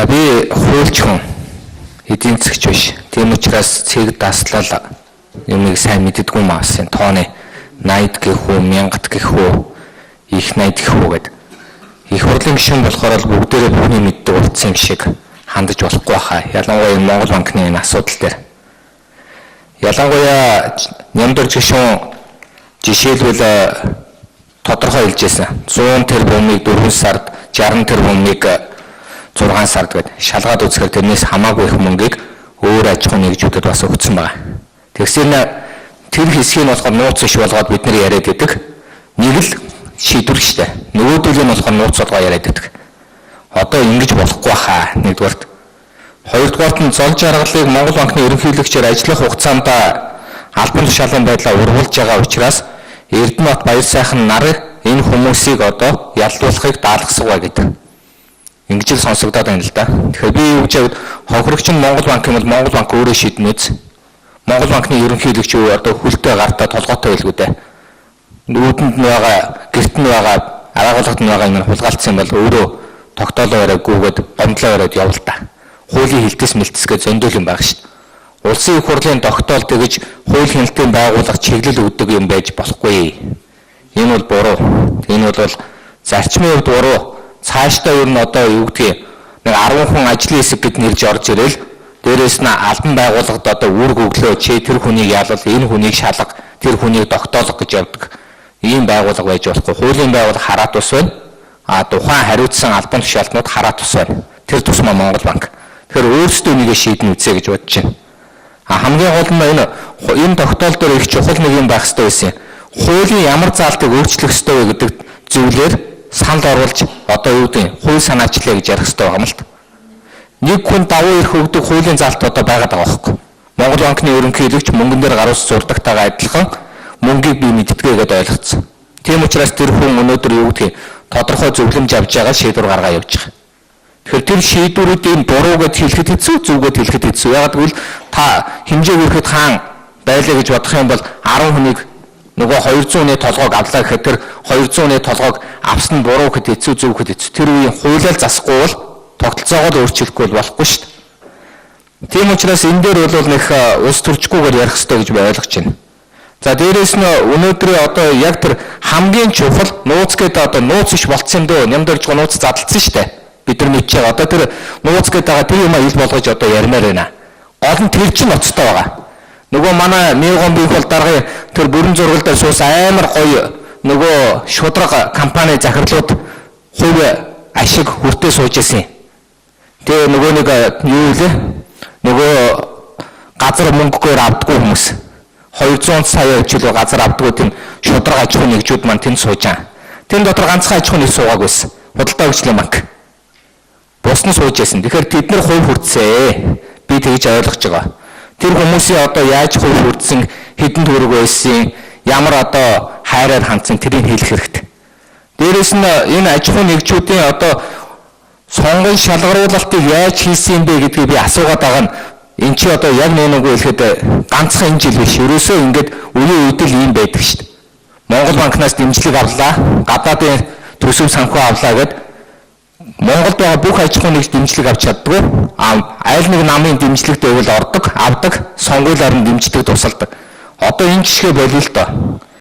За би хуульч хүн эдийн засгч биш. Тийм учраас цэг даслал юмыг сайн мэддэггүй маасын тооны 80 гэх үү 1000 гэх үү их 80 гэх үү гэдэг. Их хурлын гишүүн болохоор л бүгдээрээ бүхний мэддэг болсон юм шиг хандаж болохгүй хаа. Ялангуяа Монгол банкны энэ асуудал дээр. Ялангуяа нямдорж гишүүн жишээлбэл тодорхой хэлжсэн 100 тэрбумыг 4 сард 60 тэрбумыг 6 сард гэдэг шалгаад үзэхээр тэрнээс хамаагүй их мөнгийг өөр аж ахуйн нэгжүүдэд бас өгсөн байна. Тэгсэн тэр хэсгийг болохоор нууц иш болгоод бид нар яриад байдаг. Нэг л шийдвэр штэ. Нөгөөдөл нь болохоор нууц болгоо яриад байдаг. Одоо ингэж болохгүй хаа нэгдүгээрт. Хоёрдугаарт нь зол жаргалыг Монгол банкны ерөнхийлөгчөөр ажиллах хугацаанд албан тушаалын байдлаа ургуулж байгаа учраас Эрдэнэбат Баяр сайхан нар энэ хүмүүсийг одоо яллуулахыг даалгасгаа гэдэг. Ингэж л сонсогдоод байна л да. Тэгэхээр би юу гэж явд хохирогч нь Монгол банк юм бол Монгол банк өөрөө шийднэз. Монгол банкны ерөнхийлөгч юу одоо хүлтэй гартаа толгойтой байлгүй дээ. Нүүдэнд нь байгаа, гэрт нь байгаа, араагуулгад нь байгаа юм хулгайлцсан бол өөрөө тогтоолоо яриаг гүгээд гомдлоо яриад явал та. Хуулийн хилтэс мэлтэсгээ зөндөөл юм байгаа шүү дээ. Улсын их хурлын тогтоол тэгж хууль хяналтын байгууллага чиглэл өгдөг юм байж болохгүй. Энэ бол буруу. Энэ бол зарчмын хувьд буруу. Цаашдаа юу н одоо юу гэдгийг нэг 10 хүн ажлын хэсэг гэд нэрж орж ирэл дээрээс нь албан байгууллагад одоо үүрэг өглөө чи тэр хүнийг яалал энэ хүнийг шалга тэр хүнийг тогтоолох гэж явдаг ийм байгууллага байж болохгүй. Хуулийн байгууллага хараат ус байна. Тухайн хариуцсан албан тушаалтнууд хараат ус байна. Тэр тусмаа Монгол банк. Тэгэхээр өөрсдөө нэгэ шийднэ үзье гэж бодож байна. Хамгийн гол нь энэ тогтоол дээр их чухал нэг юм байх хэрэгтэй байсан. Хуулийн ямар заалтыг өөрчлөх ёстой вэ гэдэг зүйлээр санал оруулж одоо юу гэдэг хууль санаачлаа гэж ярих хэрэгтэй байгаа юм л та. Нэг хүн давуу эрх өгдөг хуулийн заалт одоо байгаад байгаа байхгүй. Монгол банкны ерөнхийлөгч мөнгөн дээр гаруус зурдагтайгаа адилхан мөнгийг би мэддгээ гэдээ ойлгоцсон. Тийм учраас тэр хүн өнөөдөр юу гэдэг тодорхой зөвлөмж авч байгаа шийдвэр гаргаа явж байгаа. Тэгэхээр тэр шийдвэрүүдийн буруу гэж хэлэхэд хэцүү, зөв гэж хэлэхэд хэцүү. Ягаад гэвэл та хэмжээг өрөхөд хаан байлаа гэж бодох юм бол 10 хүнийг нөгөө 200-ны толгойг авлаа гэхэд тэр 200-ны толгойг авсан нь буруу гэхэд хэцүү, зөв гэхэд хэцүү. Тэр үеийн хуулиар засахгүй бол тогтолцоогоо л өөрчлөхгүй болохгүй шүү дээ. Тийм учраас энэ дээр бол нэг ус төржгүйгээр ярих хэрэгтэй гэж би ойлгож байна. За дээрээс нь өнөөдрөө одоо яг тэр хамгийн чухал нууц гэдэг одоо нууц иш болцсон дөө нямдорж гоо нууц задлсан шүү дээ. Бид нар мэдж байгаа. Одоо тэр нууц гэдэг байгаа тэр юм ил болгож одоо ярмаар байна. Гол нь тэр чинь ноцтой байгаа. Нөгөө манай Мегон бих бол даргын тэр бүрэн зургал дээр суус амар гоё нөгөө шудраг компани захирлууд хувь ашиг хүртээ сууж ирсэн. Тэгээ нөгөө нэг юу вэ? Нөгөө газар мөнгөгээр авдаггүй хүмүүс 200 сая жилийн газар авдаггүй тийм шудраг аж ахуйн нэгжүүд маань тэнд сууж байгаа. Тэнд дотор ганцхан аж ахуйн нэг суугаагүйсэн. Худалдаа хөгжлийн банк. Бус нь сууж байсан. Тэгэхээр тэд нар хувь хүртсээ. Би тэгж ойлгож байгаа. Тэр хүмүүсийн одоо яаж хувь хүртсэн, хэдэн төгрөг байсан, ямар одоо хайраар хандсан тэрийг хэлэх хэрэгтэй. Дээрээс нь энэ аж ахуйн нэгжүүдийн одоо сонгон шалгаруулалтыг яаж хийсэн юм бэ гэдгийг би асуугаад байгаа нь энэ чи одоо яг нүггүй хэлэхэд ганцхан энэ жил биш. Ерөөсөө ингээд үеийн үед л ийм байдаг шүү дээ. Монгол банкнаас дэмжлэг авлаа, гадаадын төсөв санхүү авлаа гэд Монголд байгаа бүх аж ахуйн нэгж дэмжлэг авч чаддгүй. Айл нэг намын дэмжлэгтэй бол ордог, авдаг, сонгуулиар нь дэмждэг, тусалдаг. Одоо энэ жишгээ болио л доо.